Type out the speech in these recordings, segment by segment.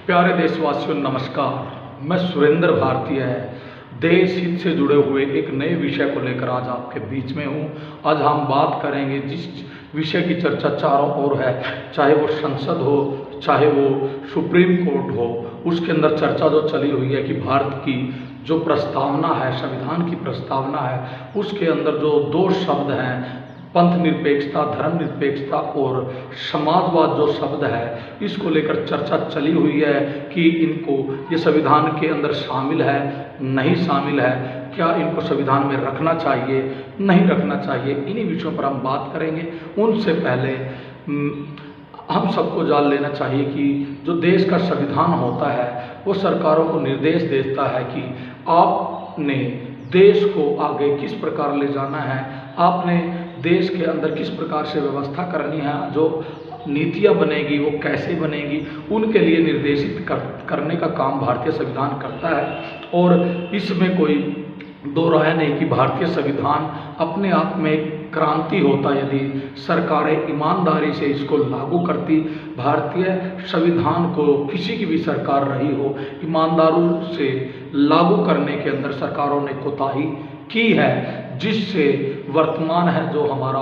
प्यारे देशवासियों नमस्कार। मैं सुरेंद्र भारतीय है देश हित से जुड़े हुए एक नए विषय को लेकर आज आपके बीच में हूँ। आज हम बात करेंगे जिस विषय की चर्चा चारों ओर है, चाहे वो संसद हो, चाहे वो सुप्रीम कोर्ट हो, उसके अंदर चर्चा जो चली हुई है कि भारत की जो प्रस्तावना है, संविधान की प्रस्तावना है, उसके अंदर जो दो शब्द हैं, पंथ निरपेक्षता, धर्मनिरपेक्षता और समाजवाद जो शब्द है, इसको लेकर चर्चा चली हुई है कि इनको ये संविधान के अंदर शामिल है, नहीं शामिल है, क्या इनको संविधान में रखना चाहिए, नहीं रखना चाहिए। इन्हीं विषयों पर हम बात करेंगे। उनसे पहले हम सबको जान लेना चाहिए कि जो देश का संविधान होता है वो सरकारों को निर्देश देता है कि आपने देश को आगे किस प्रकार ले जाना है, आपने देश के अंदर किस प्रकार से व्यवस्था करनी है, जो नीतियाँ बनेगी वो कैसे बनेगी, उनके लिए निर्देशित करने का काम भारतीय संविधान करता है। और इसमें कोई दो राय नहीं कि भारतीय संविधान अपने आप में क्रांति होता यदि सरकारें ईमानदारी से इसको लागू करती। भारतीय संविधान को किसी की भी सरकार रही हो, ईमानदारी से लागू करने के अंदर सरकारों ने कोताही की है, जिससे वर्तमान है जो हमारा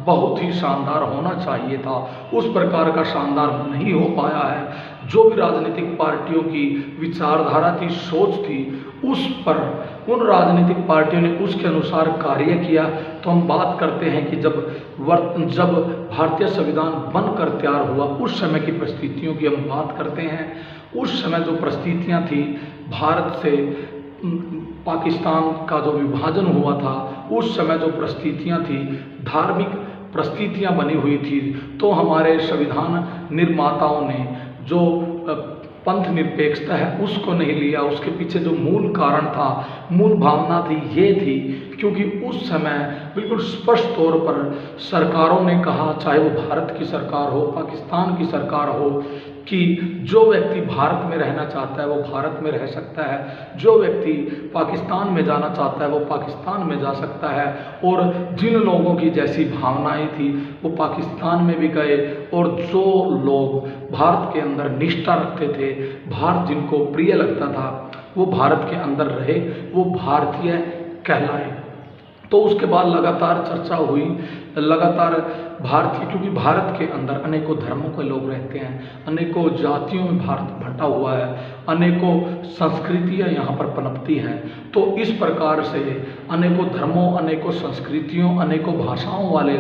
बहुत ही शानदार होना चाहिए था, उस प्रकार का शानदार नहीं हो पाया है। जो भी राजनीतिक पार्टियों की विचारधारा थी, सोच थी, उस पर उन राजनीतिक पार्टियों ने उसके अनुसार कार्य किया। तो हम बात करते हैं कि जब भारतीय संविधान बनकर तैयार हुआ, उस समय की परिस्थितियों की हम बात करते हैं। उस समय जो परिस्थितियाँ थी, भारत से पाकिस्तान का जो विभाजन हुआ था, उस समय जो परिस्थितियाँ थी, धार्मिक परिस्थितियाँ बनी हुई थी, तो हमारे संविधान निर्माताओं ने जो पंथ निरपेक्षता है उसको नहीं लिया। उसके पीछे जो मूल कारण था, मूल भावना थी, ये थी क्योंकि उस समय बिल्कुल स्पष्ट तौर पर सरकारों ने कहा, चाहे वो भारत की सरकार हो, पाकिस्तान की सरकार हो, कि जो व्यक्ति भारत में रहना चाहता है वो भारत में रह सकता है, जो व्यक्ति पाकिस्तान में जाना चाहता है वो पाकिस्तान में जा सकता है। और जिन लोगों की जैसी भावनाएं थी वो पाकिस्तान में भी गए, और जो लोग भारत के अंदर निष्ठा रखते थे, भारत जिनको प्रिय लगता था, वो भारत के अंदर रहे, वो भारतीय कहलाए। तो उसके बाद लगातार चर्चा हुई, लगातार भारतीय, क्योंकि भारत के अंदर अनेकों धर्मों के लोग रहते हैं, अनेकों जातियों में भारत बंटा हुआ है, अनेकों संस्कृतियां यहाँ पर पनपती हैं। तो इस प्रकार से अनेकों धर्मों, अनेकों संस्कृतियों, अनेकों भाषाओं वाले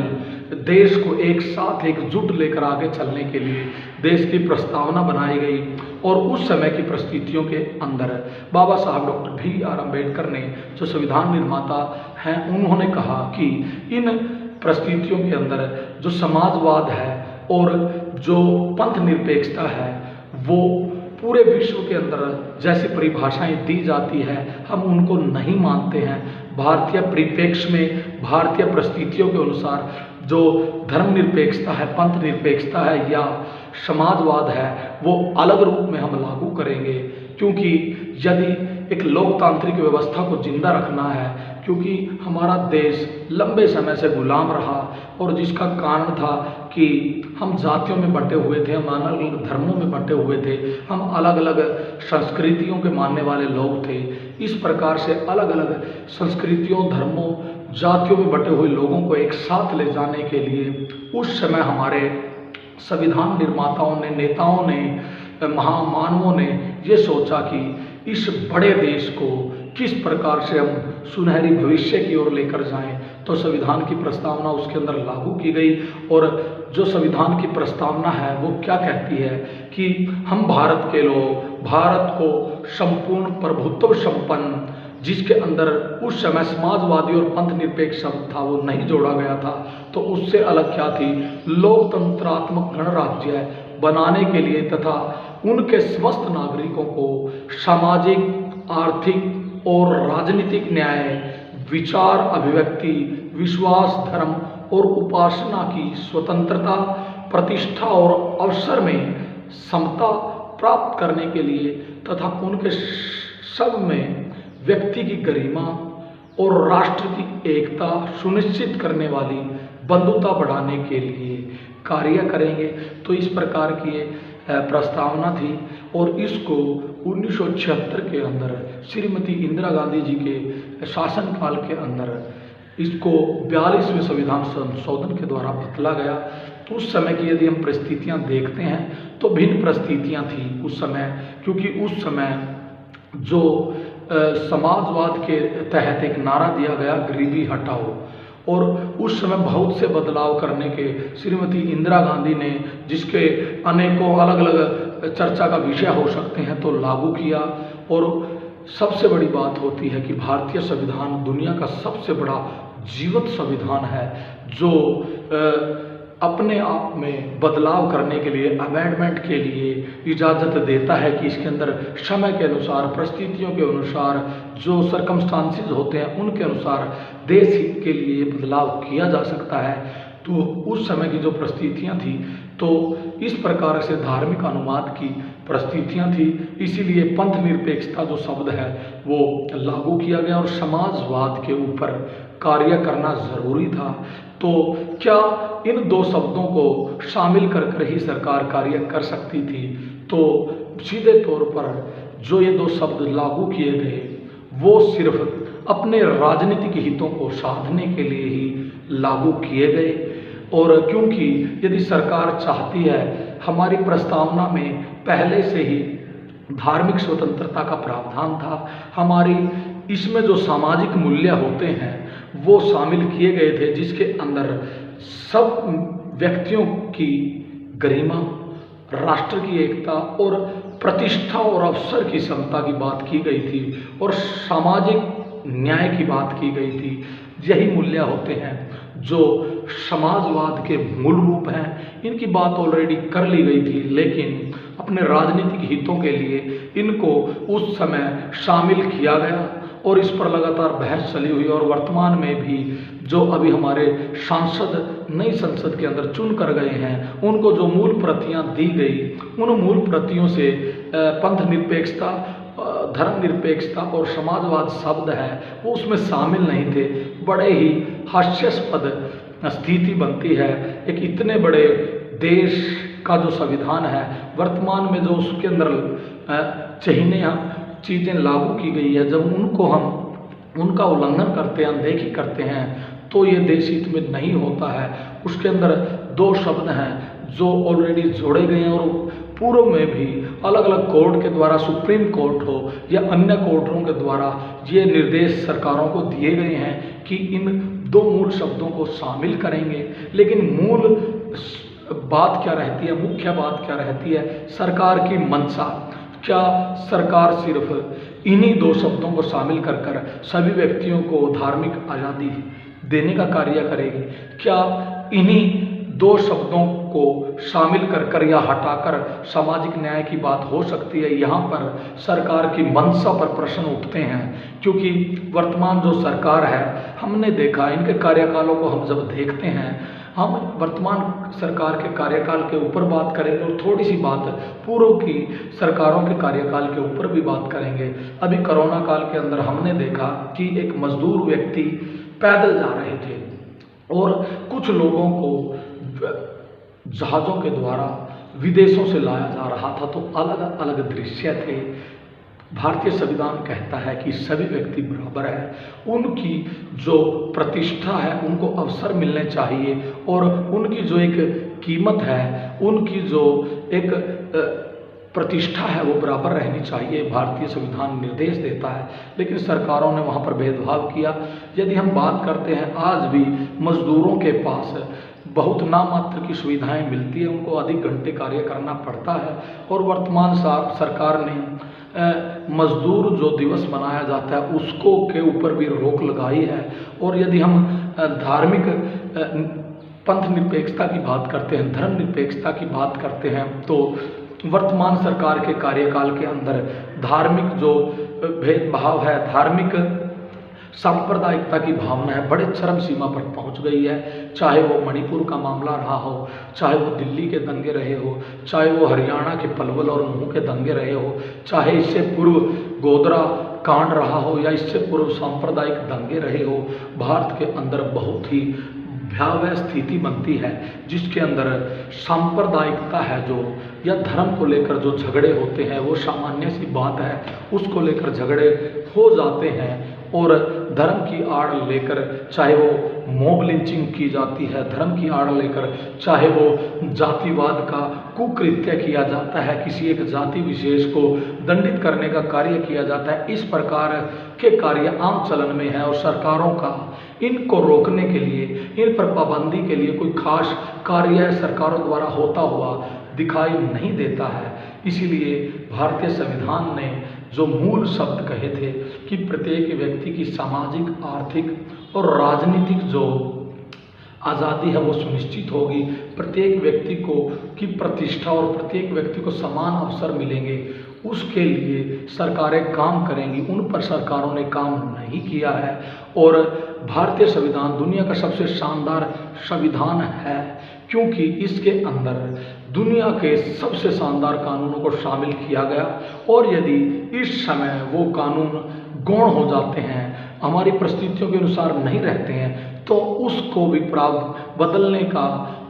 देश को एक साथ एकजुट लेकर आगे चलने के लिए देश की प्रस्तावना बनाई गई। और उस समय की परिस्थितियों के अंदर बाबा साहब डॉक्टर BR अम्बेडकर ने, जो संविधान निर्माता हैं, उन्होंने कहा कि इन परिस्थितियों के अंदर जो समाजवाद है और जो पंथ निरपेक्षता है, वो पूरे विश्व के अंदर जैसी परिभाषाएं दी जाती है, हम उनको नहीं मानते हैं। भारतीय परिप्रेक्ष्य में, भारतीय परिस्थितियों के अनुसार जो धर्मनिरपेक्षता है, पंथ निरपेक्षता है या समाजवाद है, वो अलग रूप में हम लागू करेंगे। क्योंकि यदि एक लोकतांत्रिक व्यवस्था को जिंदा रखना है, क्योंकि हमारा देश लंबे समय से गुलाम रहा, और जिसका कारण था कि हम जातियों में बंटे हुए थे, हम अलग अलग धर्मों में बंटे हुए थे, हम अलग अलग संस्कृतियों के मानने वाले लोग थे। इस प्रकार से अलग अलग संस्कृतियों, धर्मों, जातियों में बंटे हुए लोगों को एक साथ ले जाने के लिए उस समय हमारे संविधान निर्माताओं ने, नेताओं ने, महामानवों ने ये सोचा कि इस बड़े देश को किस प्रकार से हम सुनहरी भविष्य की ओर लेकर जाएं। तो संविधान की प्रस्तावना उसके अंदर लागू की गई। और जो संविधान की प्रस्तावना है वो क्या कहती है कि हम भारत के लोग, भारत को संपूर्ण प्रभुत्व संपन्न, जिसके अंदर उस समय समाजवादी और पंथ निरपेक्ष शब्द था वो नहीं जोड़ा गया था, तो उससे अलग क्या थी, लोकतंत्रात्मक गणराज्य बनाने के लिए तथा उनके समस्त नागरिकों को सामाजिक, आर्थिक और राजनीतिक न्याय, विचार अभिव्यक्ति, विश्वास, धर्म और उपासना की स्वतंत्रता, प्रतिष्ठा और अवसर में समता प्राप्त करने के लिए तथा उनके सब में व्यक्ति की गरिमा और राष्ट्र की एकता सुनिश्चित करने वाली बंधुता बढ़ाने के लिए कार्य करेंगे। तो इस प्रकार की प्रस्तावना थी और इसको 1976 के अंदर श्रीमती इंदिरा गांधी जी के शासनकाल के अंदर इसको 42वें संविधान संशोधन के द्वारा बदला गया। तो उस समय की यदि हम परिस्थितियां देखते हैं तो भिन्न परिस्थितियां थी उस समय, क्योंकि उस समय जो समाजवाद के तहत एक नारा दिया गया गरीबी हटाओ, और उस समय बहुत से बदलाव करने के श्रीमती इंदिरा गांधी ने, जिसके अनेकों अलग अलग चर्चा का विषय हो सकते हैं, तो लागू किया। और सबसे बड़ी बात होती है कि भारतीय संविधान दुनिया का सबसे बड़ा जीवंत संविधान है जो अपने आप में बदलाव करने के लिए, अमेंडमेंट के लिए इजाज़त देता है कि इसके अंदर समय के अनुसार, परिस्थितियों के अनुसार, जो सरकमस्टांसिस होते हैं उनके अनुसार देश हित के लिए बदलाव किया जा सकता है। तो उस समय की जो परिस्थितियां थी, तो इस प्रकार से धार्मिक अनुवाद की परिस्थितियां थी, इसीलिए पंथ निरपेक्षता जो शब्द है वो लागू किया गया और समाजवाद के ऊपर कार्य करना ज़रूरी था। तो क्या इन दो शब्दों को शामिल कर ही सरकार कार्य कर सकती थी? तो सीधे तौर पर जो ये दो शब्द लागू किए गए वो सिर्फ अपने राजनीतिक हितों को साधने के लिए ही लागू किए गए। और क्योंकि यदि सरकार चाहती है, हमारी प्रस्तावना में पहले से ही धार्मिक स्वतंत्रता का प्रावधान था, हमारी इसमें जो सामाजिक मूल्य होते हैं वो शामिल किए गए थे, जिसके अंदर सब व्यक्तियों की गरिमा, राष्ट्र की एकता और प्रतिष्ठा और अवसर की समता की बात की गई थी और सामाजिक न्याय की बात की गई थी। यही मूल्य होते हैं जो समाजवाद के मूल रूप हैं। इनकी बात ऑलरेडी कर ली गई थी, लेकिन अपने राजनीतिक हितों के लिए इनको उस समय शामिल किया गया और इस पर लगातार बहस चली हुई। और वर्तमान में भी जो अभी हमारे सांसद नई संसद के अंदर चुन कर गए हैं, उनको जो मूल प्रतियां दी गई, उन मूल प्रतियों से पंथ निरपेक्षता, धर्मनिरपेक्षता और समाजवाद शब्द है वो उसमें शामिल नहीं थे। बड़े ही हास्यास्पद स्थिति बनती है, एक इतने बड़े देश का जो संविधान है, वर्तमान में जो उसके अंदर चहीने चीज़ें लागू की गई है, जब उनको हम उनका उल्लंघन करते हैं, अनदेखी करते हैं, तो ये देश हित में नहीं होता है। उसके अंदर दो शब्द हैं जो ऑलरेडी जोड़े गए हैं और पूर्व में भी अलग अलग कोर्ट के द्वारा, सुप्रीम कोर्ट हो या अन्य कोर्टों के द्वारा ये निर्देश सरकारों को दिए गए हैं कि इन दो मूल शब्दों को शामिल करेंगे। लेकिन मूल बात क्या रहती है, मुख्य बात क्या रहती है, सरकार की मंशा। क्या सरकार सिर्फ इन्हीं दो शब्दों को शामिल कर कर सभी व्यक्तियों को धार्मिक आज़ादी देने का कार्य करेगी? क्या इन्हीं दो शब्दों को शामिल कर या हटाकर सामाजिक न्याय की बात हो सकती है? यहाँ पर सरकार की मंशा पर प्रश्न उठते हैं, क्योंकि वर्तमान जो सरकार है, हमने देखा इनके कार्यकालों को हम जब देखते हैं, हम वर्तमान सरकार के कार्यकाल के ऊपर बात करेंगे और थोड़ी सी बात पूर्व की सरकारों के कार्यकाल के ऊपर भी बात करेंगे। अभी कोरोना काल के अंदर हमने देखा कि एक मजदूर व्यक्ति पैदल जा रहे थे और कुछ लोगों को जहाज़ों के द्वारा विदेशों से लाया जा रहा था, तो अलग अलग दृश्य थे। भारतीय संविधान कहता है कि सभी व्यक्ति बराबर है, उनकी जो प्रतिष्ठा है उनको अवसर मिलने चाहिए और उनकी जो एक कीमत है, उनकी जो एक प्रतिष्ठा है वो बराबर रहनी चाहिए। भारतीय संविधान निर्देश देता है, लेकिन सरकारों ने वहाँ पर भेदभाव किया। यदि हम बात करते हैं, आज भी मजदूरों के पास बहुत नामात्र की सुविधाएं मिलती है, उनको अधिक घंटे कार्य करना पड़ता है। और वर्तमान सरकार ने मजदूर जो दिवस मनाया जाता है उसको के ऊपर भी रोक लगाई है। और यदि हम धार्मिक पंथ निरपेक्षता की बात करते हैं, धर्म निरपेक्षता की बात करते हैं, तो वर्तमान सरकार के कार्यकाल के अंदर धार्मिक जो भेदभाव है, धार्मिक सांप्रदायिकता की भावना है, बड़े चरम सीमा पर पहुंच गई है। चाहे वो मणिपुर का मामला रहा हो, चाहे वो दिल्ली के दंगे रहे हो, चाहे वो हरियाणा के पलवल और नूह के दंगे रहे हो, चाहे इससे पूर्व गोधरा कांड रहा हो या इससे पूर्व सांप्रदायिक दंगे रहे हो, भारत के अंदर बहुत ही भयावह स्थिति बनती है जिसके अंदर सांप्रदायिकता है जो या धर्म को लेकर जो झगड़े होते हैं वो सामान्य सी बात है, उसको लेकर झगड़े हो जाते हैं। और धर्म की आड़ लेकर चाहे वो मॉब लिंचिंग की जाती है, धर्म की आड़ लेकर चाहे वो जातिवाद का कुकृत्य किया जाता है, किसी एक जाति विशेष को दंडित करने का कार्य किया जाता है, इस प्रकार के कार्य आम चलन में है। और सरकारों का इनको रोकने के लिए, इन पर पाबंदी के लिए कोई खास कार्य सरकारों द्वारा होता हुआ दिखाई नहीं देता है। इसीलिए भारतीय संविधान ने जो मूल शब्द कहे थे कि प्रत्येक व्यक्ति की सामाजिक, आर्थिक और राजनीतिक जो आज़ादी है वो सुनिश्चित होगी, प्रत्येक व्यक्ति को की प्रतिष्ठा और प्रत्येक व्यक्ति को समान अवसर मिलेंगे, उसके लिए सरकारें काम करेंगी, उन पर सरकारों ने काम नहीं किया है। और भारतीय संविधान दुनिया का सबसे शानदार संविधान है, क्योंकि इसके अंदर दुनिया के सबसे शानदार कानूनों को शामिल किया गया। और यदि इस समय वो कानून गौण हो जाते हैं, हमारी परिस्थितियों के अनुसार नहीं रहते हैं, तो उसको भी बदलने का,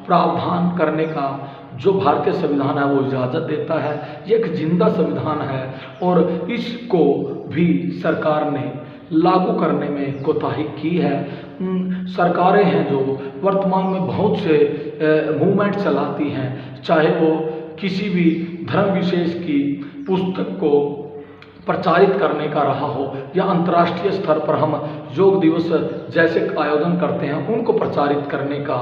प्रावधान करने का जो भारतीय संविधान है वो इजाज़त देता है। ये एक जिंदा संविधान है और इसको भी सरकार ने लागू करने में कोताही की है। सरकारें हैं जो वर्तमान में बहुत से मूवमेंट चलाती हैं, चाहे वो किसी भी धर्म विशेष की पुस्तक को प्रचारित करने का रहा हो, या अंतर्राष्ट्रीय स्तर पर हम योग दिवस जैसे आयोजन करते हैं उनको प्रचारित करने का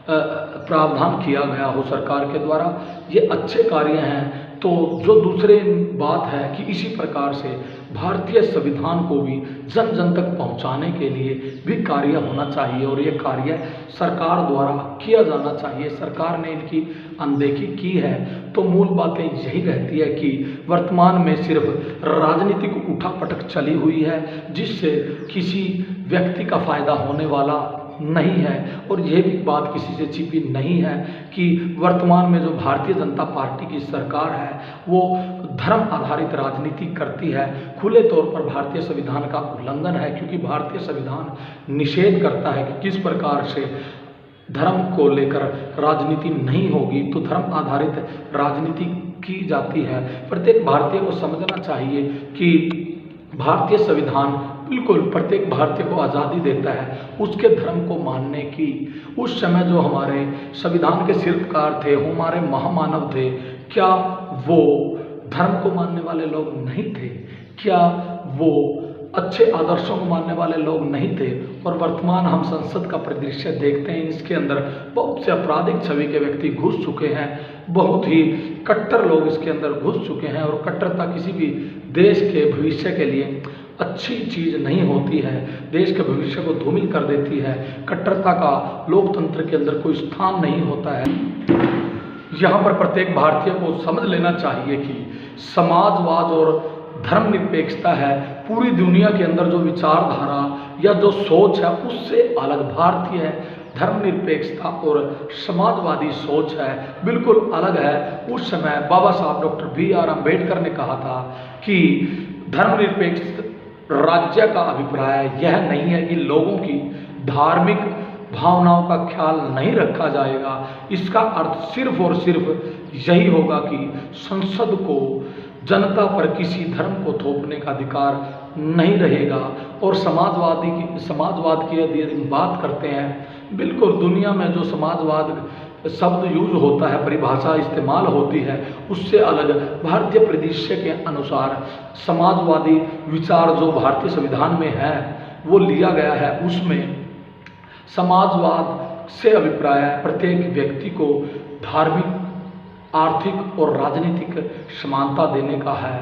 प्रावधान किया गया हो सरकार के द्वारा। ये अच्छे कार्य हैं। तो जो दूसरे बात है कि इसी प्रकार से भारतीय संविधान को भी जन जन तक पहुंचाने के लिए भी कार्य होना चाहिए, और ये कार्य सरकार द्वारा किया जाना चाहिए। सरकार ने इनकी अनदेखी की है तो मूल बातें यही रहती है कि वर्तमान में सिर्फ राजनीतिक उठापटक चली हुई है, जिससे किसी व्यक्ति का फायदा होने वाला नहीं है। और यह भी बात किसी से छिपी नहीं है कि वर्तमान में जो भारतीय जनता पार्टी की सरकार है वो धर्म आधारित राजनीति करती है। खुले तौर पर भारतीय संविधान का उल्लंघन है, क्योंकि भारतीय संविधान निषेध करता है कि किस प्रकार से धर्म को लेकर राजनीति नहीं होगी, तो धर्म आधारित राजनीति की जाती है। प्रत्येक भारतीय को समझना चाहिए कि भारतीय संविधान बिल्कुल प्रत्येक भारतीय को आज़ादी देता है उसके धर्म को मानने की। उस समय जो हमारे संविधान के शिल्पकार थे, हमारे महामानव थे, क्या वो धर्म को मानने वाले लोग नहीं थे? क्या वो अच्छे आदर्शों को मानने वाले लोग नहीं थे? और वर्तमान हम संसद का परिदृश्य देखते हैं, इसके अंदर बहुत से आपराधिक छवि के व्यक्ति घुस चुके हैं, बहुत ही कट्टर लोग इसके अंदर घुस चुके हैं। और कट्टरता किसी भी देश के भविष्य के लिए अच्छी चीज़ नहीं होती है, देश के भविष्य को धूमिल कर देती है। कट्टरता का लोकतंत्र के अंदर कोई स्थान नहीं होता है। यहाँ पर प्रत्येक भारतीय को समझ लेना चाहिए कि समाजवाद और धर्मनिरपेक्षता है पूरी दुनिया के अंदर जो विचारधारा या जो सोच है उससे अलग भारतीय है। धर्मनिरपेक्षता और समाजवादी सोच है बिल्कुल अलग है। उस समय बाबा साहब डॉक्टर BR अम्बेडकर ने कहा था कि धर्मनिरपेक्ष राज्य का अभिप्राय यह नहीं है कि लोगों की धार्मिक भावनाओं का ख्याल नहीं रखा जाएगा। इसका अर्थ सिर्फ और सिर्फ यही होगा कि संसद को जनता पर किसी धर्म को थोपने का अधिकार नहीं रहेगा। और समाजवाद की यदि बात करते हैं, बिल्कुल दुनिया में जो समाजवाद शब्द यूज होता है, परिभाषा इस्तेमाल होती है, उससे अलग भारतीय परिदृश्य के अनुसार समाजवादी विचार जो भारतीय संविधान में है वो लिया गया है। उसमें समाजवाद से अभिप्राय प्रत्येक व्यक्ति को धार्मिक, आर्थिक और राजनीतिक समानता देने का है,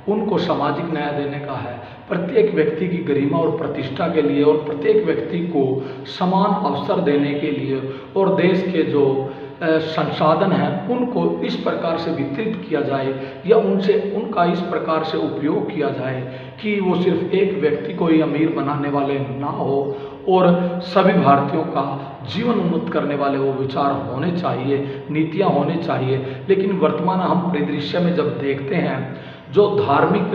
उनको सामाजिक न्याय देने का है, प्रत्येक व्यक्ति की गरिमा और प्रतिष्ठा के लिए, और प्रत्येक व्यक्ति को समान अवसर देने के लिए, और देश के जो संसाधन हैं उनको इस प्रकार से वितरित किया जाए या उनका इस प्रकार से उपयोग किया जाए कि वो सिर्फ एक व्यक्ति को ही अमीर बनाने वाले ना हो, और सभी भारतीयों का जीवन उन्नत करने वाले वो विचार होने चाहिए, नीतियाँ होने चाहिए। लेकिन वर्तमान हम परिदृश्य में जब देखते हैं जो धार्मिक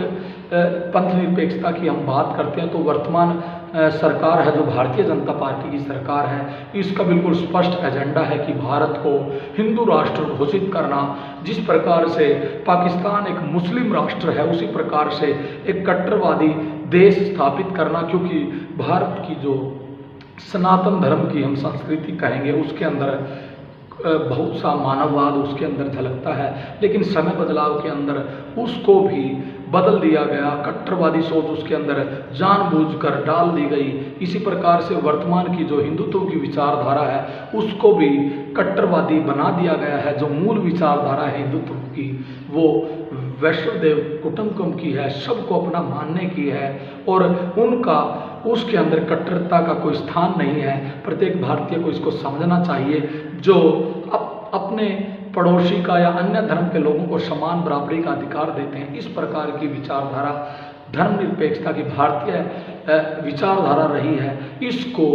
पंथ निरपेक्षता की हम बात करते हैं तो वर्तमान सरकार है जो भारतीय जनता पार्टी की सरकार है, इसका बिल्कुल स्पष्ट एजेंडा है कि भारत को हिंदू राष्ट्र घोषित करना। जिस प्रकार से पाकिस्तान एक मुस्लिम राष्ट्र है उसी प्रकार से एक कट्टरवादी देश स्थापित करना, क्योंकि भारत की जो सनातन धर्म की हम संस्कृति कहेंगे उसके अंदर बहुत सा मानववाद उसके अंदर झलकता है, लेकिन समय बदलाव के अंदर उसको भी बदल दिया गया, कट्टरवादी सोच उसके अंदर जानबूझकर डाल दी गई। इसी प्रकार से वर्तमान की जो हिंदुत्व की विचारधारा है उसको भी कट्टरवादी बना दिया गया है। जो मूल विचारधारा है हिंदुत्व की वो वैष्णवदेव कुटुंबकम की है, सबको अपना मानने की है और उनका उसके अंदर कट्टरता का कोई स्थान नहीं है। प्रत्येक भारतीय को इसको समझना चाहिए। जो अपने पड़ोसी का या अन्य धर्म के लोगों को समान बराबरी का अधिकार देते हैं, इस प्रकार की विचारधारा धर्मनिरपेक्षता की भारतीय विचारधारा रही है, इसको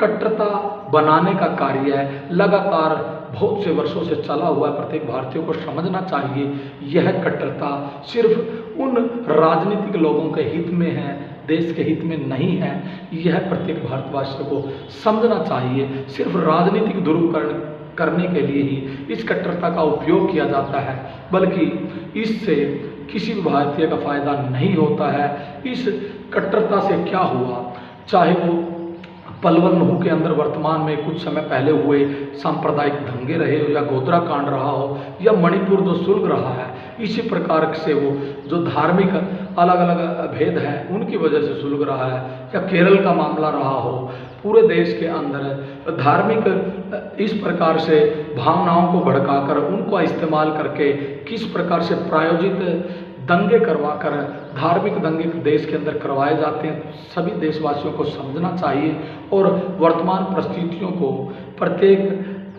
कट्टरता बनाने का कार्य लगातार बहुत से वर्षों से चला हुआ है। प्रत्येक भारतीय को समझना चाहिए यह कट्टरता सिर्फ उन राजनीतिक लोगों के हित में है, देश के हित में नहीं है। यह प्रत्येक भारतवासियों को समझना चाहिए। सिर्फ राजनीतिक ध्रुवीकरण करने के लिए ही इस कट्टरता का उपयोग किया जाता है, बल्कि इससे किसी भी भारतीय का फायदा नहीं होता है। इस कट्टरता से क्या हुआ, चाहे वो पलवल नहू के अंदर वर्तमान में कुछ समय पहले हुए सांप्रदायिक दंगे रहे हो या गोधरा कांड रहा हो या मणिपुर जो सुलग रहा है, इसी प्रकार से वो जो धार्मिक अलग अलग भेद हैं उनकी वजह से सुलग रहा है, या केरल का मामला रहा हो, पूरे देश के अंदर धार्मिक इस प्रकार से भावनाओं को भड़काकर उनको इस्तेमाल करके किस प्रकार से प्रायोजित दंगे करवाकर धार्मिक दंगे देश के अंदर करवाए जाते हैं, सभी देशवासियों को समझना चाहिए। और वर्तमान परिस्थितियों को प्रत्येक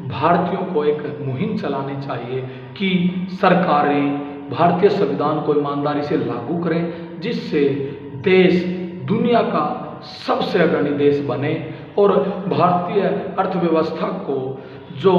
भारतीयों को एक मुहिम चलानी चाहिए कि सरकारें भारतीय संविधान को ईमानदारी से लागू करें, जिससे देश दुनिया का सबसे अग्रणी देश बने और भारतीय अर्थव्यवस्था को जो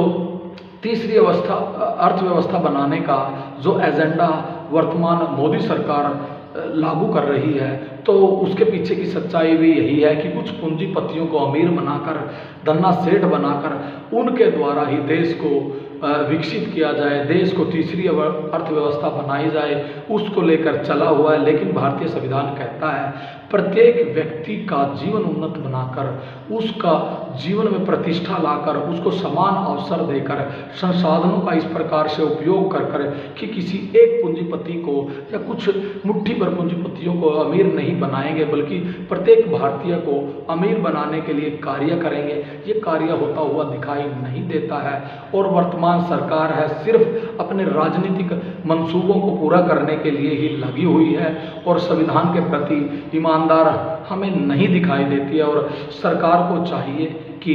तीसरी अर्थव्यवस्था बनाने का जो एजेंडा वर्तमान मोदी सरकार लागू कर रही है, तो उसके पीछे की सच्चाई भी यही है कि कुछ पूंजीपतियों को अमीर बनाकर, धन्ना सेठ बनाकर उनके द्वारा ही देश को विकसित किया जाए, देश को तीसरी अर्थव्यवस्था बनाई जाए, उसको लेकर चला हुआ है। लेकिन भारतीय संविधान कहता है प्रत्येक व्यक्ति का जीवन उन्नत बनाकर, उसका जीवन में प्रतिष्ठा लाकर, उसको समान अवसर देकर, संसाधनों का इस प्रकार से उपयोग कर कर कि किसी एक पूंजीपति को या कुछ मुट्ठी भर पूंजीपतियों को अमीर नहीं बनाएंगे, बल्कि प्रत्येक भारतीय को अमीर बनाने के लिए कार्य करेंगे। ये कार्य होता हुआ दिखाई नहीं देता है और वर्तमान सरकार है सिर्फ अपने राजनीतिक मंसूबों को पूरा करने के लिए ही लगी हुई है और संविधान के प्रति ईमानदार हमें नहीं दिखाई देती है। और सरकार को चाहिए कि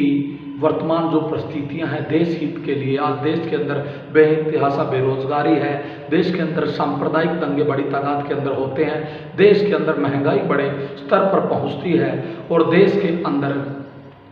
वर्तमान जो परिस्थितियां हैं देश हित के लिए, आज देश के अंदर बेइंतहा बेरोजगारी है, देश के अंदर सांप्रदायिक दंगे बड़ी तादाद के अंदर होते हैं, देश के अंदर महंगाई बड़े स्तर पर पहुंचती है और देश के अंदर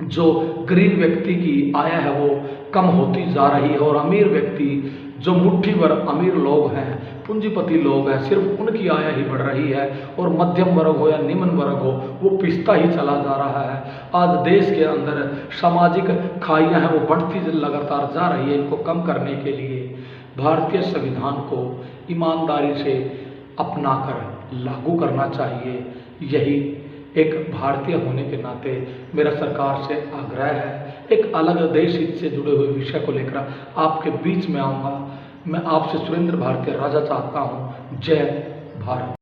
जो गरीब व्यक्ति की आय है वो कम होती जा रही है और अमीर व्यक्ति जो मुट्ठी भर अमीर लोग हैं, पूंजीपति लोग हैं, सिर्फ उनकी आय ही बढ़ रही है और मध्यम वर्ग हो या निम्न वर्ग हो वो पिसता ही चला जा रहा है। आज देश के अंदर सामाजिक खाइयाँ हैं वो बढ़ती लगातार जा रही है। इनको कम करने के लिए भारतीय संविधान को ईमानदारी से अपनाकर लागू करना चाहिए। यही एक भारतीय होने के नाते मेरा सरकार से आग्रह है। एक अलग देश हित से जुड़े हुए विषय को लेकर आपके बीच में आऊँगा। मैं आपसे सुरेंद्र भारतीय राजा चाहता हूँ। जय भारत।